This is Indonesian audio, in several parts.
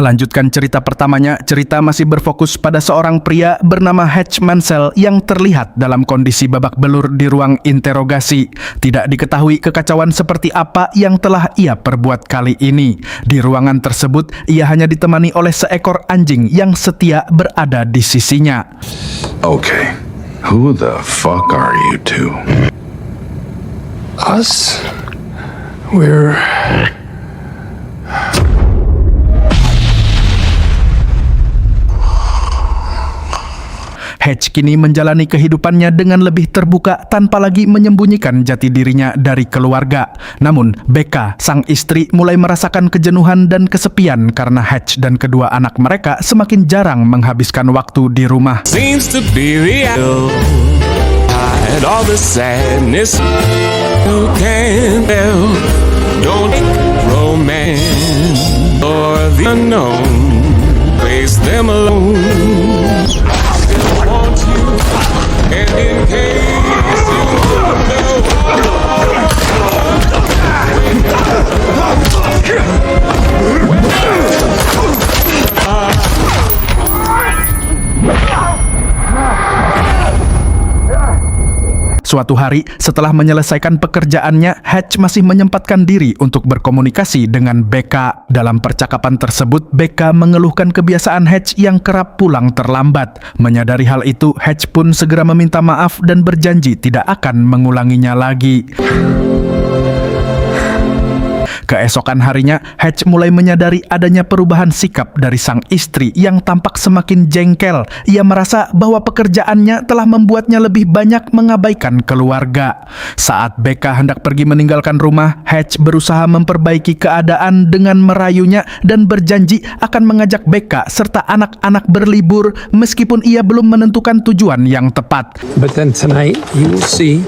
Melanjutkan cerita pertamanya, cerita masih berfokus pada seorang pria bernama Hatch Mansell yang terlihat dalam kondisi babak belur di ruang interogasi. Tidak diketahui kekacauan seperti apa yang telah ia perbuat kali ini. Di ruangan tersebut, ia hanya ditemani oleh seekor anjing yang setia berada di sisinya. Okay, who the fuck are you two? Us? We're... Hatch kini menjalani kehidupannya dengan lebih terbuka tanpa lagi menyembunyikan jati dirinya dari keluarga. Namun, Becca, sang istri, mulai merasakan kejenuhan dan kesepian karena Hatch dan kedua anak mereka semakin jarang menghabiskan waktu di rumah. Seems to be real. Hide all the sadness. You can't tell. Don't romance or the unknown. Place them alone. Want you, and in case you know. Suatu hari, setelah menyelesaikan pekerjaannya, Hatch masih menyempatkan diri untuk berkomunikasi dengan Becca. Dalam percakapan tersebut, Becca mengeluhkan kebiasaan Hatch yang kerap pulang terlambat. Menyadari hal itu, Hatch pun segera meminta maaf dan berjanji tidak akan mengulanginya lagi. Keesokan harinya, Hatch mulai menyadari adanya perubahan sikap dari sang istri yang tampak semakin jengkel. Ia merasa bahwa pekerjaannya telah membuatnya lebih banyak mengabaikan keluarga. Saat Becca hendak pergi meninggalkan rumah, Hatch berusaha memperbaiki keadaan dengan merayunya dan berjanji akan mengajak Becca serta anak-anak berlibur meskipun ia belum menentukan tujuan yang tepat. But then tonight, you will see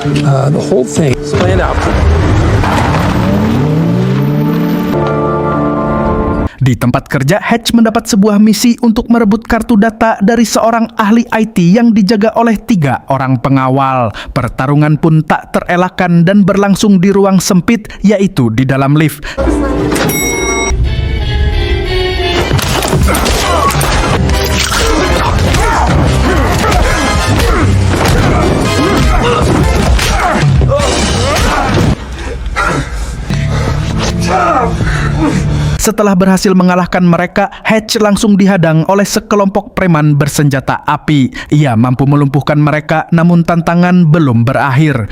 the whole thing planned out. Di tempat kerja, Hatch mendapat sebuah misi untuk merebut kartu data dari seorang ahli IT yang dijaga oleh 3 orang pengawal. Pertarungan pun tak terelakkan dan berlangsung di ruang sempit, yaitu di dalam lift. Setelah berhasil mengalahkan mereka, Hatch langsung dihadang oleh sekelompok preman bersenjata api. Ia mampu melumpuhkan mereka, namun tantangan belum berakhir.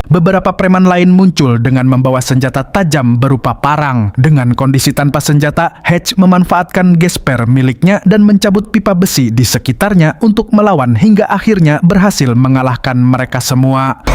Beberapa preman lain muncul dengan membawa senjata tajam berupa parang. Dengan kondisi tanpa senjata, Hatch memanfaatkan gesper miliknya dan mencabut pipa besi di sekitarnya untuk melawan hingga akhirnya berhasil mengalahkan mereka semua.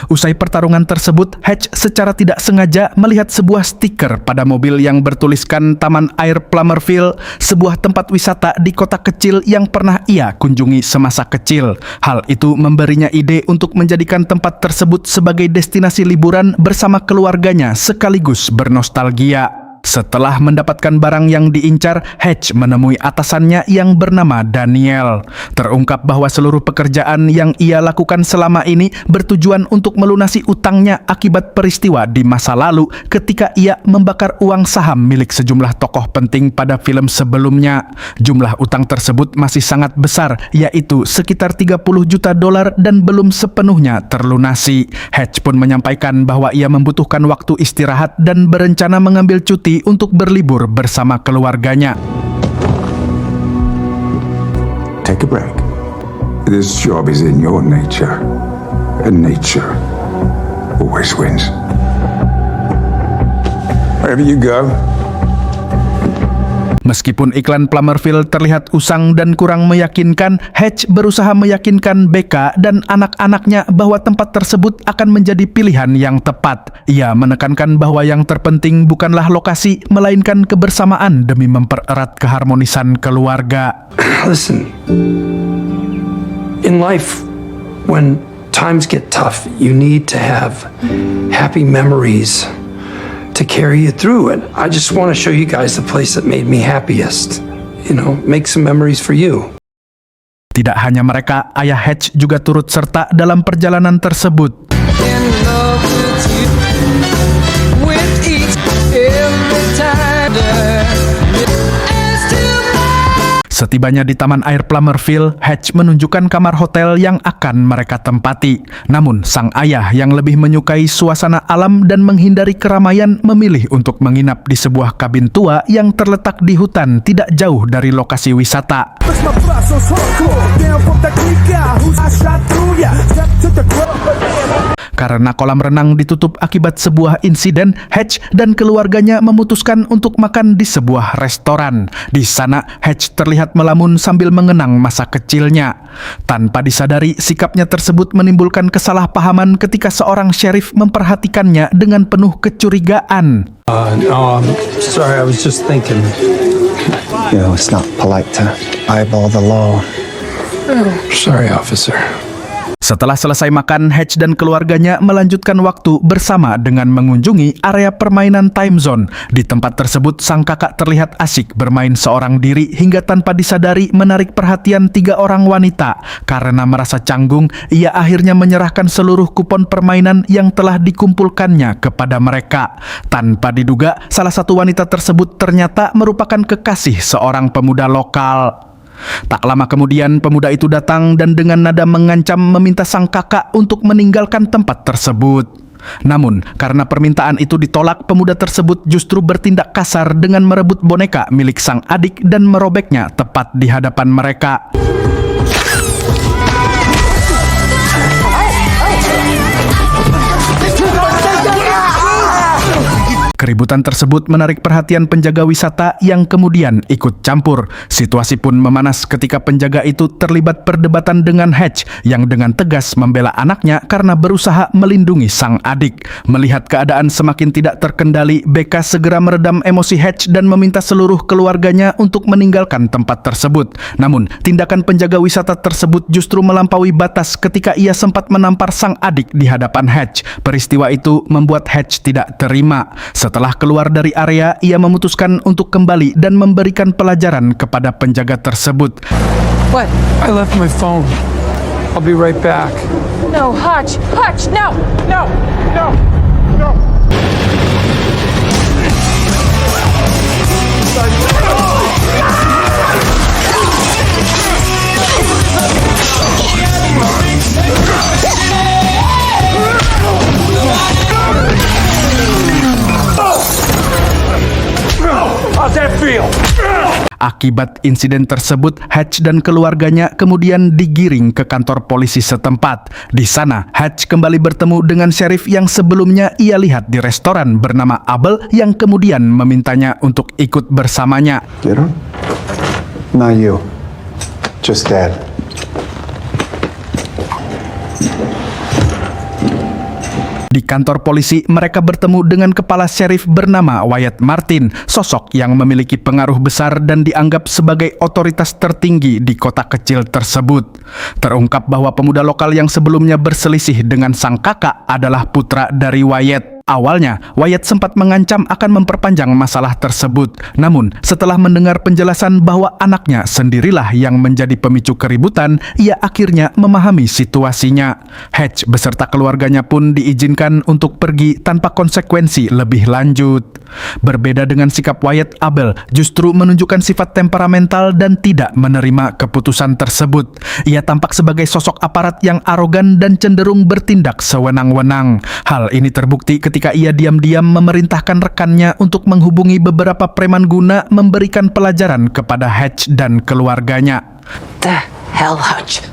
Usai pertarungan tersebut, Hatch secara tidak sengaja melihat sebuah stiker pada mobil yang bertuliskan Taman Air Plummerville, sebuah tempat wisata di kota kecil yang pernah ia kunjungi semasa kecil. Hal itu memberinya ide untuk menjadikan tempat tersebut sebagai destinasi liburan bersama keluarganya sekaligus bernostalgia. Setelah mendapatkan barang yang diincar, Hatch menemui atasannya yang bernama Daniel. Terungkap bahwa seluruh pekerjaan yang ia lakukan selama ini bertujuan untuk melunasi utangnya akibat peristiwa di masa lalu ketika ia membakar uang saham milik sejumlah tokoh penting pada film sebelumnya. Jumlah utang tersebut masih sangat besar, yaitu sekitar $30 juta dan belum sepenuhnya terlunasi. Hatch pun menyampaikan bahwa ia membutuhkan waktu istirahat dan berencana mengambil cuti untuk berlibur bersama keluarganya. Take a break. This job is in your nature, and nature always wins. Wherever you go. Meskipun iklan Plummerville terlihat usang dan kurang meyakinkan, Hatch berusaha meyakinkan Becca dan anak-anaknya bahwa tempat tersebut akan menjadi pilihan yang tepat. Ia menekankan bahwa yang terpenting bukanlah lokasi, melainkan kebersamaan demi mempererat keharmonisan keluarga. Listen, in life, when times get tough, you need to have happy memories to carry you through. And I just want to show you guys the place that made me happiest. You know, make some memories for you. Tidak hanya mereka, ayah Hatch juga turut serta dalam perjalanan tersebut. In love with you, with each every time. Setibanya di Taman Air Plummerville, Hatch menunjukkan kamar hotel yang akan mereka tempati. Namun, sang ayah yang lebih menyukai suasana alam dan menghindari keramaian memilih untuk menginap di sebuah kabin tua yang terletak di hutan tidak jauh dari lokasi wisata. Karena kolam renang ditutup akibat sebuah insiden, Hatch dan keluarganya memutuskan untuk makan di sebuah restoran. Di sana, Hatch terlihat melamun sambil mengenang masa kecilnya. Tanpa disadari, sikapnya tersebut menimbulkan kesalahpahaman ketika seorang sheriff memperhatikannya dengan penuh kecurigaan. No, I'm sorry, I was just thinking. You know, it's not polite to eyeball the law. Sorry, officer. Setelah selesai makan, Hatch dan keluarganya melanjutkan waktu bersama dengan mengunjungi area permainan Time Zone. Di tempat tersebut, sang kakak terlihat asik bermain seorang diri hingga tanpa disadari menarik perhatian 3 orang wanita. Karena merasa canggung, ia akhirnya menyerahkan seluruh kupon permainan yang telah dikumpulkannya kepada mereka. Tanpa diduga, salah satu wanita tersebut ternyata merupakan kekasih seorang pemuda lokal. Tak lama kemudian pemuda itu datang dan dengan nada mengancam meminta sang kakak untuk meninggalkan tempat tersebut. Namun karena permintaan itu ditolak, pemuda tersebut justru bertindak kasar dengan merebut boneka milik sang adik dan merobeknya tepat di hadapan mereka. Keributan tersebut menarik perhatian penjaga wisata yang kemudian ikut campur. Situasi pun memanas ketika penjaga itu terlibat perdebatan dengan Hatch yang dengan tegas membela anaknya karena berusaha melindungi sang adik. Melihat keadaan semakin tidak terkendali, BK segera meredam emosi Hatch dan meminta seluruh keluarganya untuk meninggalkan tempat tersebut. Namun, tindakan penjaga wisata tersebut justru melampaui batas ketika ia sempat menampar sang adik di hadapan Hatch. Peristiwa itu membuat Hatch tidak terima. Setelah keluar dari area, ia memutuskan untuk kembali dan memberikan pelajaran kepada penjaga tersebut. What? I left my phone. I'll be right back. No, Hutch! Hutch, no! No! No! No! How's that feel? Akibat insiden tersebut, Hatch dan keluarganya kemudian digiring ke kantor polisi setempat. Di sana, Hatch kembali bertemu dengan sheriff yang sebelumnya ia lihat di restoran bernama Abel yang kemudian memintanya untuk ikut bersamanya. Get her? Not you. Just Dad. Di kantor polisi, mereka bertemu dengan kepala sheriff bernama Wyatt Martin, sosok yang memiliki pengaruh besar dan dianggap sebagai otoritas tertinggi di kota kecil tersebut. Terungkap bahwa pemuda lokal yang sebelumnya berselisih dengan sang kakak adalah putra dari Wyatt. Awalnya, Wyatt sempat mengancam akan memperpanjang masalah tersebut. Namun, setelah mendengar penjelasan bahwa anaknya sendirilah yang menjadi pemicu keributan, ia akhirnya memahami situasinya. Hatch beserta keluarganya pun diizinkan untuk pergi tanpa konsekuensi lebih lanjut. Berbeda dengan sikap Wyatt, Abel justru menunjukkan sifat temperamental dan tidak menerima keputusan tersebut. Ia tampak sebagai sosok aparat yang arogan dan cenderung bertindak sewenang-wenang. Hal ini terbukti ketika ia diam-diam memerintahkan rekannya untuk menghubungi beberapa preman guna memberikan pelajaran kepada Hatch dan keluarganya. The hell, Hutch?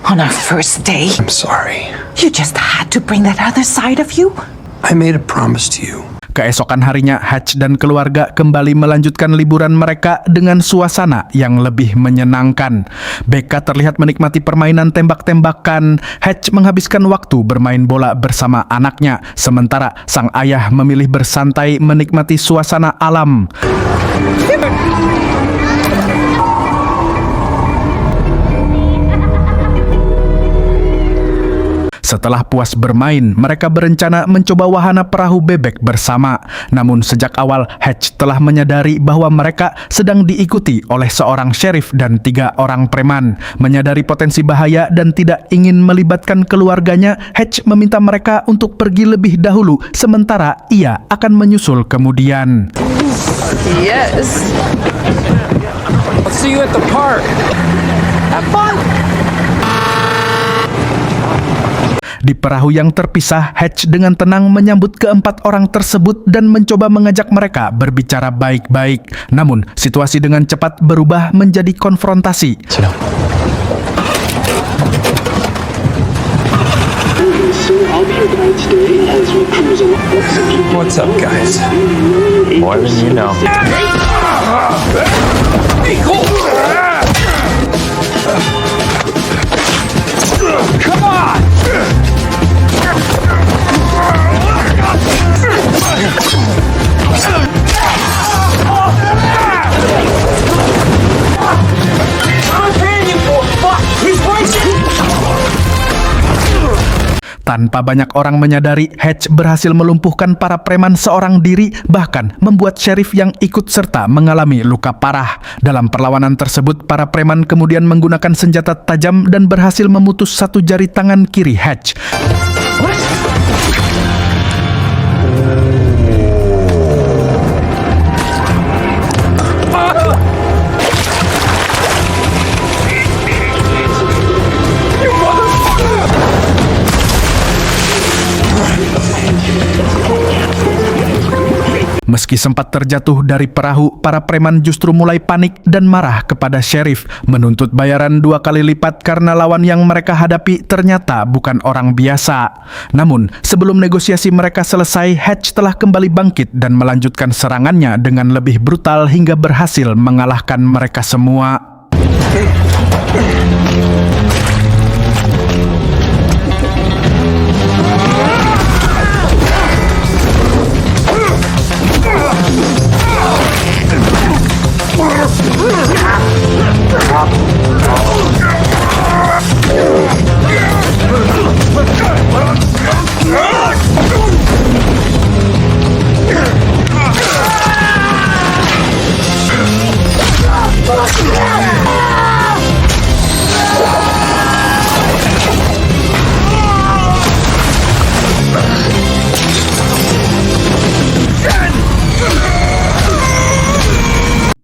On our first day, I'm sorry. you just had to bring that other side of you? I made a promise to you. Keesokan harinya, Hatch dan keluarga kembali melanjutkan liburan mereka dengan suasana yang lebih menyenangkan. BK terlihat menikmati permainan tembak-tembakan. Hatch menghabiskan waktu bermain bola bersama anaknya, sementara sang ayah memilih bersantai menikmati suasana alam. Setelah puas bermain, mereka berencana mencoba wahana perahu bebek bersama. Namun sejak awal, Hatch telah menyadari bahwa mereka sedang diikuti oleh seorang sheriff dan 3 orang preman. Menyadari potensi bahaya dan tidak ingin melibatkan keluarganya, Hatch meminta mereka untuk pergi lebih dahulu, sementara ia akan menyusul kemudian. Yes. I'll see you at the park. Have fun. Di perahu yang terpisah, Hatch dengan tenang menyambut keempat orang tersebut dan mencoba mengajak mereka berbicara baik-baik. Namun, situasi dengan cepat berubah menjadi konfrontasi. What's up, guys? More than you know. Come on! Tanpa banyak orang menyadari, Hatch berhasil melumpuhkan para preman seorang diri, bahkan membuat sheriff yang ikut serta mengalami luka parah. Dalam perlawanan tersebut, para preman kemudian menggunakan senjata tajam dan berhasil memutus satu jari tangan kiri Hatch. Meski sempat terjatuh dari perahu, para preman justru mulai panik dan marah kepada sheriff, menuntut bayaran 2 kali lipat karena lawan yang mereka hadapi ternyata bukan orang biasa. Namun, sebelum negosiasi mereka selesai, Hatch telah kembali bangkit dan melanjutkan serangannya dengan lebih brutal hingga berhasil mengalahkan mereka semua.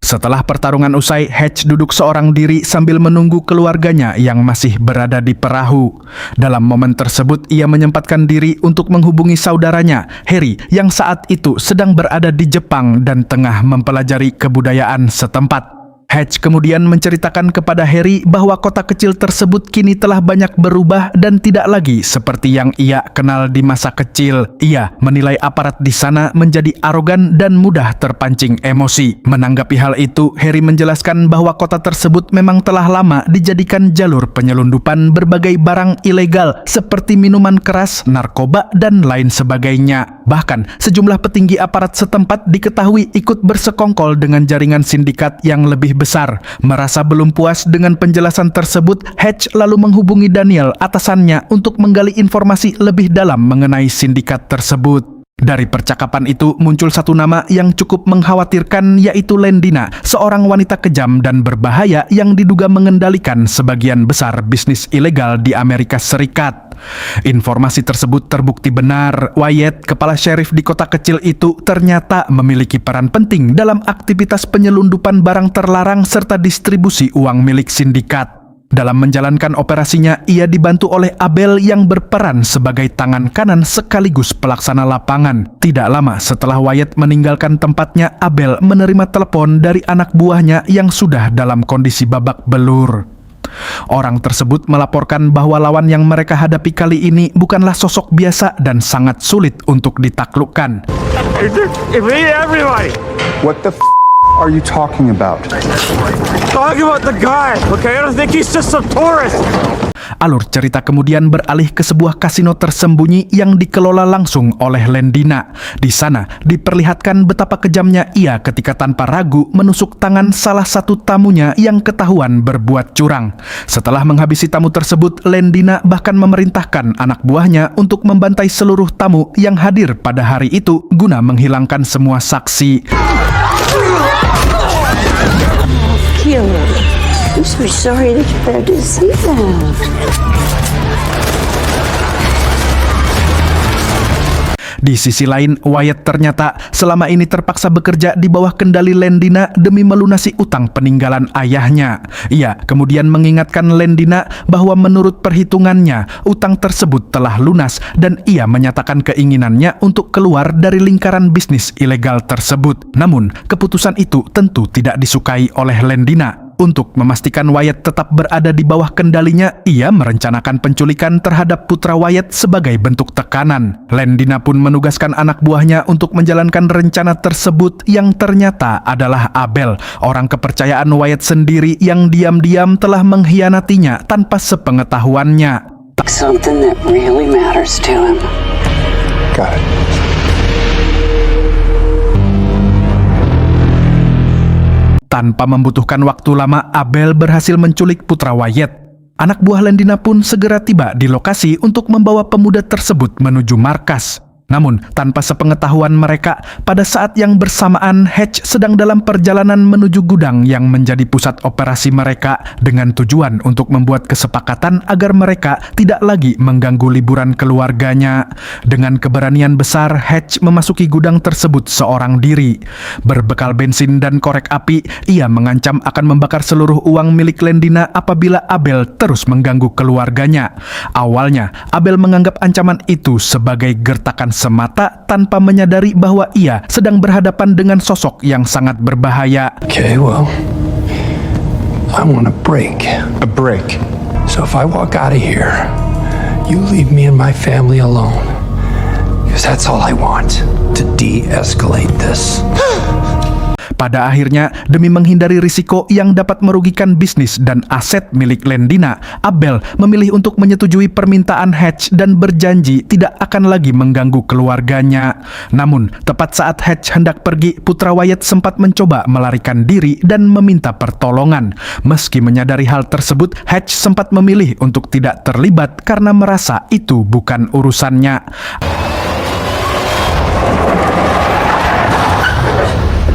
Setelah pertarungan usai, Hatch duduk seorang diri sambil menunggu keluarganya yang masih berada di perahu. Dalam momen tersebut, ia menyempatkan diri untuk menghubungi saudaranya, Harry, yang saat itu sedang berada di Jepang dan tengah mempelajari kebudayaan setempat. Hatch kemudian menceritakan kepada Harry bahwa kota kecil tersebut kini telah banyak berubah dan tidak lagi seperti yang ia kenal di masa kecil. Ia menilai aparat di sana menjadi arogan dan mudah terpancing emosi. Menanggapi hal itu, Harry menjelaskan bahwa kota tersebut memang telah lama dijadikan jalur penyelundupan berbagai barang ilegal seperti minuman keras, narkoba, dan lain sebagainya. Bahkan, sejumlah petinggi aparat setempat diketahui ikut bersekongkol dengan jaringan sindikat yang lebih besar. Merasa belum puas dengan penjelasan tersebut, Hatch lalu menghubungi Daniel, atasannya, untuk menggali informasi lebih dalam mengenai sindikat tersebut. Dari percakapan itu muncul satu nama yang cukup mengkhawatirkan, yaitu Lendina, seorang wanita kejam dan berbahaya yang diduga mengendalikan sebagian besar bisnis ilegal di Amerika Serikat. Informasi tersebut terbukti benar. Wyatt, kepala sheriff di kota kecil itu, ternyata memiliki peran penting dalam aktivitas penyelundupan barang terlarang serta distribusi uang milik sindikat. Dalam menjalankan operasinya, ia dibantu oleh Abel yang berperan sebagai tangan kanan sekaligus pelaksana lapangan. Tidak lama setelah Wyatt meninggalkan tempatnya, Abel menerima telepon dari anak buahnya yang sudah dalam kondisi babak belur. Orang tersebut melaporkan bahwa lawan yang mereka hadapi kali ini bukanlah sosok biasa dan sangat sulit untuk ditaklukkan. What the f are you talking about? Talking about the guy, okay? I don't think he's just some tourist. Alur cerita kemudian beralih ke sebuah kasino tersembunyi yang dikelola langsung oleh Lendina. Di sana diperlihatkan betapa kejamnya ia ketika tanpa ragu menusuk tangan salah satu tamunya yang ketahuan berbuat curang. Setelah menghabisi tamu tersebut, Lendina bahkan memerintahkan anak buahnya untuk membantai seluruh tamu yang hadir pada hari itu guna menghilangkan semua saksi. Killer. I'm so sorry that you had to see that. Di sisi lain, Wyatt ternyata selama ini terpaksa bekerja di bawah kendali Lendina demi melunasi utang peninggalan ayahnya. Ia kemudian mengingatkan Lendina bahwa menurut perhitungannya, utang tersebut telah lunas dan ia menyatakan keinginannya untuk keluar dari lingkaran bisnis ilegal tersebut. Namun, keputusan itu tentu tidak disukai oleh Lendina. Untuk memastikan Wyatt tetap berada di bawah kendalinya, ia merencanakan penculikan terhadap putra Wyatt sebagai bentuk tekanan. Lendina pun menugaskan anak buahnya untuk menjalankan rencana tersebut yang ternyata adalah Abel, orang kepercayaan Wyatt sendiri yang diam-diam telah mengkhianatinya tanpa sepengetahuannya. Something that really matters to him. Got it. Tanpa membutuhkan waktu lama, Abel berhasil menculik putra Wyatt. Anak buah Lendina pun segera tiba di lokasi untuk membawa pemuda tersebut menuju markas. Namun, tanpa sepengetahuan mereka, pada saat yang bersamaan Hatch sedang dalam perjalanan menuju gudang yang menjadi pusat operasi mereka dengan tujuan untuk membuat kesepakatan agar mereka tidak lagi mengganggu liburan keluarganya. Dengan keberanian besar, Hatch memasuki gudang tersebut seorang diri. Berbekal bensin dan korek api, ia mengancam akan membakar seluruh uang milik Lendina apabila Abel terus mengganggu keluarganya. Awalnya, Abel menganggap ancaman itu sebagai gertakan semata tanpa menyadari bahwa ia sedang berhadapan dengan sosok yang sangat berbahaya. Okay, well, I want a break. A break. So if I walk out of here, you leave me and my family alone. Because that's all I want, to de-escalate this. Pada akhirnya, demi menghindari risiko yang dapat merugikan bisnis dan aset milik Lendina, Abel memilih untuk menyetujui permintaan Hatch dan berjanji tidak akan lagi mengganggu keluarganya. Namun, tepat saat Hatch hendak pergi, putra Wyatt sempat mencoba melarikan diri dan meminta pertolongan. Meski menyadari hal tersebut, Hatch sempat memilih untuk tidak terlibat karena merasa itu bukan urusannya.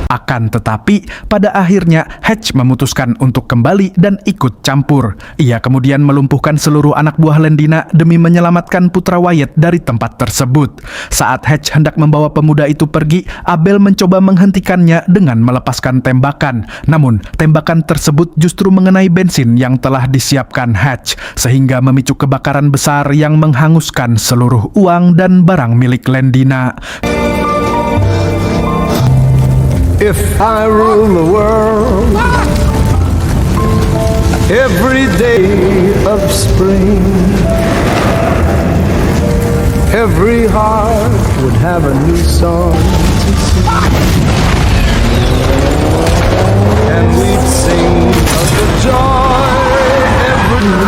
Akan tetapi, pada akhirnya Hatch memutuskan untuk kembali dan ikut campur. Ia kemudian melumpuhkan seluruh anak buah Lendina demi menyelamatkan putra Wyatt dari tempat tersebut. Saat Hatch hendak membawa pemuda itu pergi, Abel mencoba menghentikannya dengan melepaskan tembakan. Namun, tembakan tersebut justru mengenai bensin yang telah disiapkan Hatch, sehingga memicu kebakaran besar yang menghanguskan seluruh uang dan barang milik Lendina. If I rule the world, every day of spring, every heart would have a new song to sing, and we'd sing of the joy every.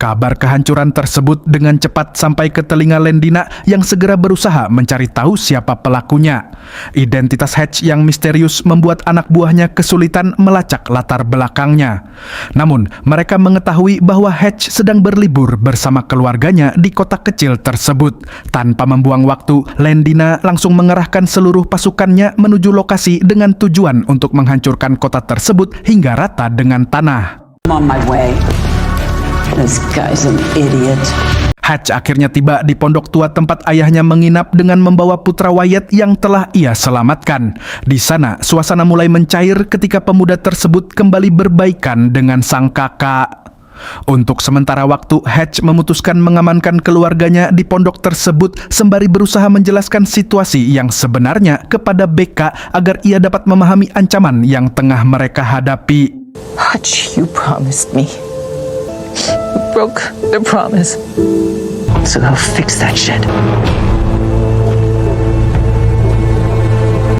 Kabar kehancuran tersebut dengan cepat sampai ke telinga Lendina yang segera berusaha mencari tahu siapa pelakunya. Identitas Hatch yang misterius membuat anak buahnya kesulitan melacak latar belakangnya. Namun, mereka mengetahui bahwa Hatch sedang berlibur bersama keluarganya di kota kecil tersebut. Tanpa membuang waktu, Lendina langsung mengerahkan seluruh pasukannya menuju lokasi dengan tujuan untuk menghancurkan kota tersebut hingga rata dengan tanah. I'm on my way. This guy's an idiot. Hatch akhirnya tiba di pondok tua tempat ayahnya menginap dengan membawa putra Wyatt yang telah ia selamatkan. Di sana, suasana mulai mencair ketika pemuda tersebut kembali berbaikan dengan sang kakak. Untuk sementara waktu, Hatch memutuskan mengamankan keluarganya di pondok tersebut sembari berusaha menjelaskan situasi yang sebenarnya kepada BK agar ia dapat memahami ancaman yang tengah mereka hadapi. Hutch, you promised me. You broke the promise. So go fix that shit.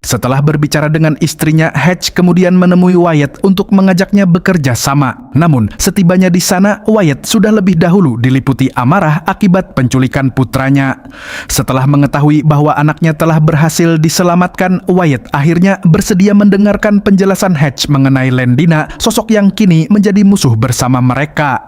Setelah berbicara dengan istrinya, Hatch kemudian menemui Wyatt untuk mengajaknya bekerja sama. Namun, setibanya di sana, Wyatt sudah lebih dahulu diliputi amarah akibat penculikan putranya. Setelah mengetahui bahwa anaknya telah berhasil diselamatkan, Wyatt akhirnya bersedia mendengarkan penjelasan Hatch mengenai Lendina, sosok yang kini menjadi musuh bersama mereka.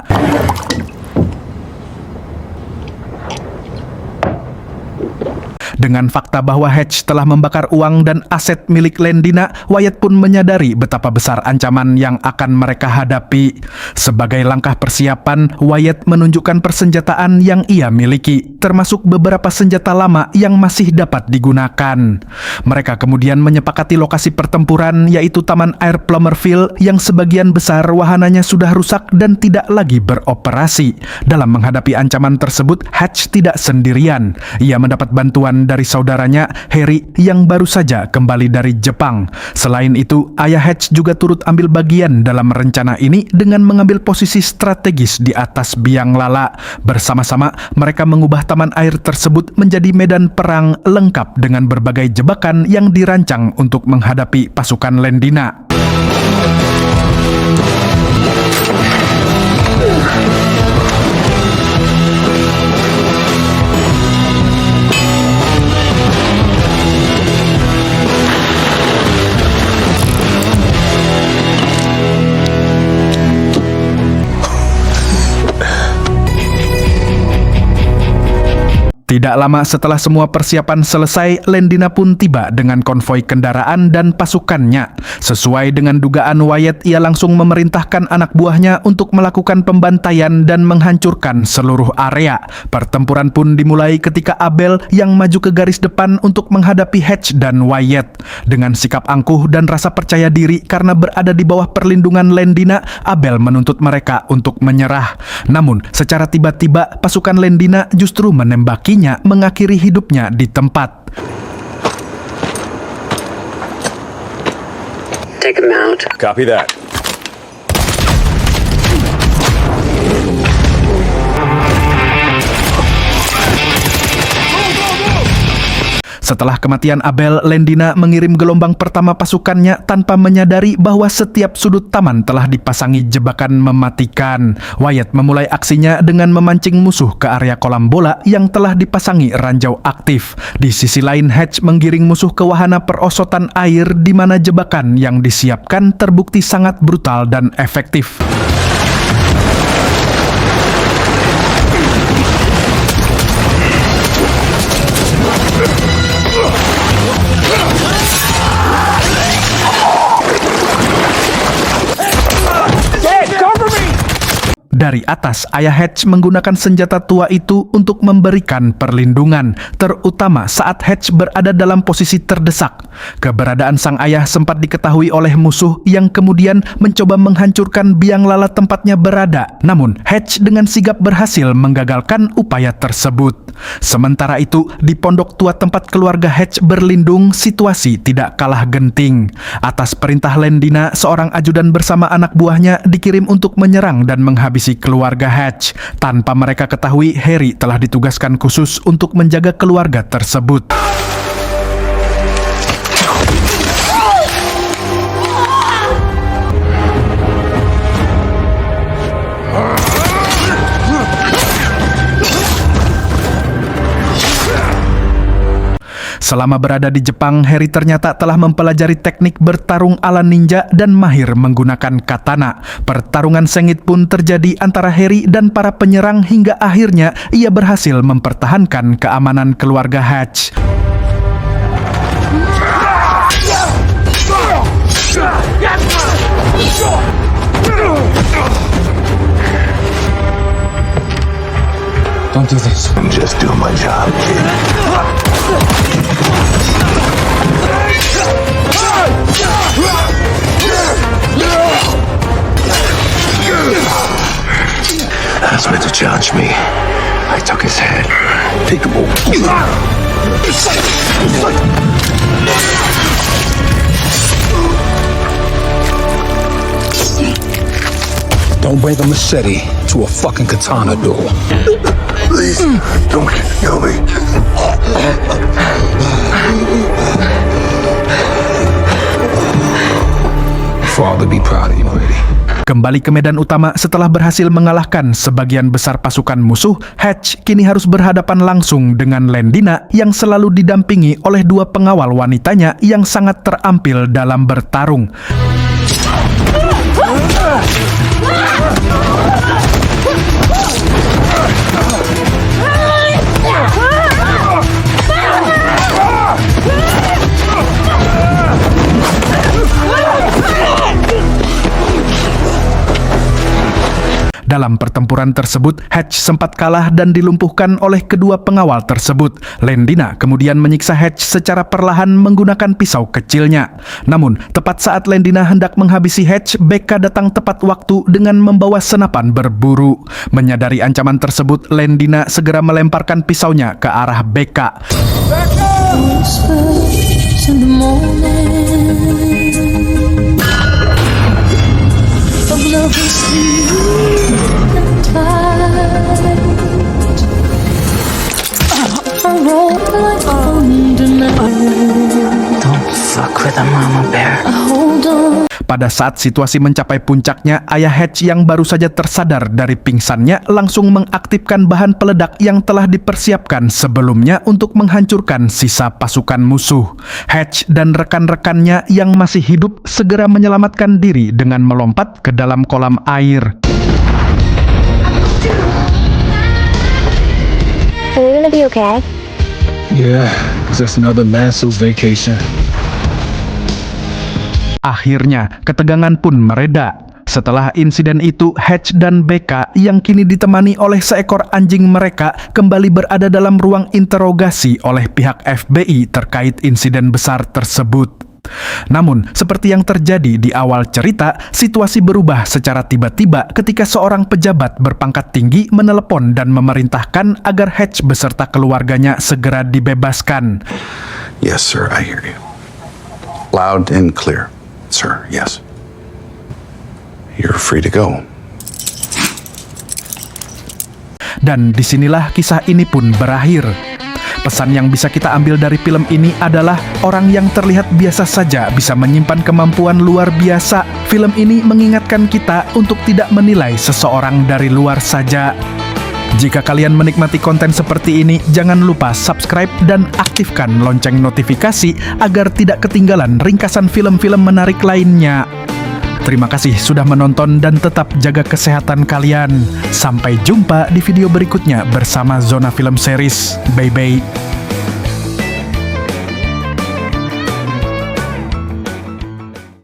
Dengan fakta bahwa Hatch telah membakar uang dan aset milik Lendina, Wyatt pun menyadari betapa besar ancaman yang akan mereka hadapi. Sebagai langkah persiapan, Wyatt menunjukkan persenjataan yang ia miliki, termasuk beberapa senjata lama yang masih dapat digunakan. Mereka kemudian menyepakati lokasi pertempuran, yaitu Taman Air Plummerville, yang sebagian besar wahananya sudah rusak dan tidak lagi beroperasi. Dalam menghadapi ancaman tersebut, Hatch tidak sendirian. Ia mendapat bantuan dari saudaranya, Harry, yang baru saja kembali dari Jepang. Selain itu, ayah Hatch juga turut ambil bagian dalam rencana ini dengan mengambil posisi strategis di atas biang lala. Bersama-sama, mereka mengubah taman air tersebut menjadi medan perang lengkap dengan berbagai jebakan yang dirancang untuk menghadapi pasukan Lendina. Tidak lama setelah semua persiapan selesai, Lendina pun tiba dengan konvoi kendaraan dan pasukannya. Sesuai dengan dugaan Wyatt, ia langsung memerintahkan anak buahnya untuk melakukan pembantaian dan menghancurkan seluruh area. Pertempuran pun dimulai ketika Abel yang maju ke garis depan untuk menghadapi Hatch dan Wyatt. Dengan sikap angkuh dan rasa percaya diri karena berada di bawah perlindungan Lendina, Abel menuntut mereka untuk menyerah. Namun, secara tiba-tiba pasukan Lendina justru menembakinya, mengakhiri hidupnya di tempat. Take him out. Copy that. Setelah kematian Abel, Lendina mengirim gelombang pertama pasukannya tanpa menyadari bahwa setiap sudut taman telah dipasangi jebakan mematikan. Wyatt memulai aksinya dengan memancing musuh ke area kolam bola yang telah dipasangi ranjau aktif. Di sisi lain, Hatch menggiring musuh ke wahana perosotan air di mana jebakan yang disiapkan terbukti sangat brutal dan efektif. Dari atas, ayah Hatch menggunakan senjata tua itu untuk memberikan perlindungan, terutama saat Hatch berada dalam posisi terdesak. Keberadaan sang ayah sempat diketahui oleh musuh yang kemudian mencoba menghancurkan biang lala tempatnya berada. Namun, Hatch dengan sigap berhasil menggagalkan upaya tersebut. Sementara itu, di pondok tua tempat keluarga Hatch berlindung, situasi tidak kalah genting. Atas perintah Lendina, seorang ajudan bersama anak buahnya dikirim untuk menyerang dan menghabisi keluarga Hatch. Tanpa mereka ketahui, Harry telah ditugaskan khusus untuk menjaga keluarga tersebut. Selama berada di Jepang, Harry ternyata telah mempelajari teknik bertarung ala ninja dan mahir menggunakan katana. Pertarungan sengit pun terjadi antara Harry dan para penyerang hingga akhirnya ia berhasil mempertahankan keamanan keluarga Hatch. Don't do this. I'm just doing my job, kid. Asked me to charge me. I took his head. Peekaboo. Don't bring a machete to a fucking katana duel. Please, don't kill me. father be proud of you, Brady. Kembali ke medan utama setelah berhasil mengalahkan sebagian besar pasukan musuh, Hatch kini harus berhadapan langsung dengan Lendina yang selalu didampingi oleh dua pengawal wanitanya yang sangat terampil dalam bertarung. Dalam pertempuran tersebut, Hatch sempat kalah dan dilumpuhkan oleh kedua pengawal tersebut. Lendina kemudian menyiksa Hatch secara perlahan menggunakan pisau kecilnya. Namun, tepat saat Lendina hendak menghabisi Hatch, Becca datang tepat waktu dengan membawa senapan berburu. Menyadari ancaman tersebut, Lendina segera melemparkan pisaunya ke arah Becca. Don't fuck with a mama bear. Pada saat situasi mencapai puncaknya, ayah Hatch yang baru saja tersadar dari pingsannya langsung mengaktifkan bahan peledak yang telah dipersiapkan sebelumnya untuk menghancurkan sisa pasukan musuh. Hatch dan rekan-rekannya yang masih hidup segera menyelamatkan diri dengan melompat ke dalam kolam air. Are we gonna be okay? Yeah, just another massive vacation. Akhirnya, ketegangan pun mereda. Setelah insiden itu, Hatch dan Becca yang kini ditemani oleh seekor anjing mereka kembali berada dalam ruang interogasi oleh pihak FBI terkait insiden besar tersebut. Namun, seperti yang terjadi di awal cerita, situasi berubah secara tiba-tiba ketika seorang pejabat berpangkat tinggi menelepon dan memerintahkan agar Hatch beserta keluarganya segera dibebaskan. Yes, sir, I hear you. Loud and clear, sir, yes. You're free to go. Dan disinilah kisah ini pun berakhir. Pesan yang bisa kita ambil dari film ini adalah orang yang terlihat biasa saja bisa menyimpan kemampuan luar biasa. Film ini mengingatkan kita untuk tidak menilai seseorang dari luar saja. Jika kalian menikmati konten seperti ini, jangan lupa subscribe dan aktifkan lonceng notifikasi agar tidak ketinggalan ringkasan film-film menarik lainnya. Terima kasih sudah menonton dan tetap jaga kesehatan kalian. Sampai jumpa di video berikutnya bersama Zona Film Series. Bye-bye.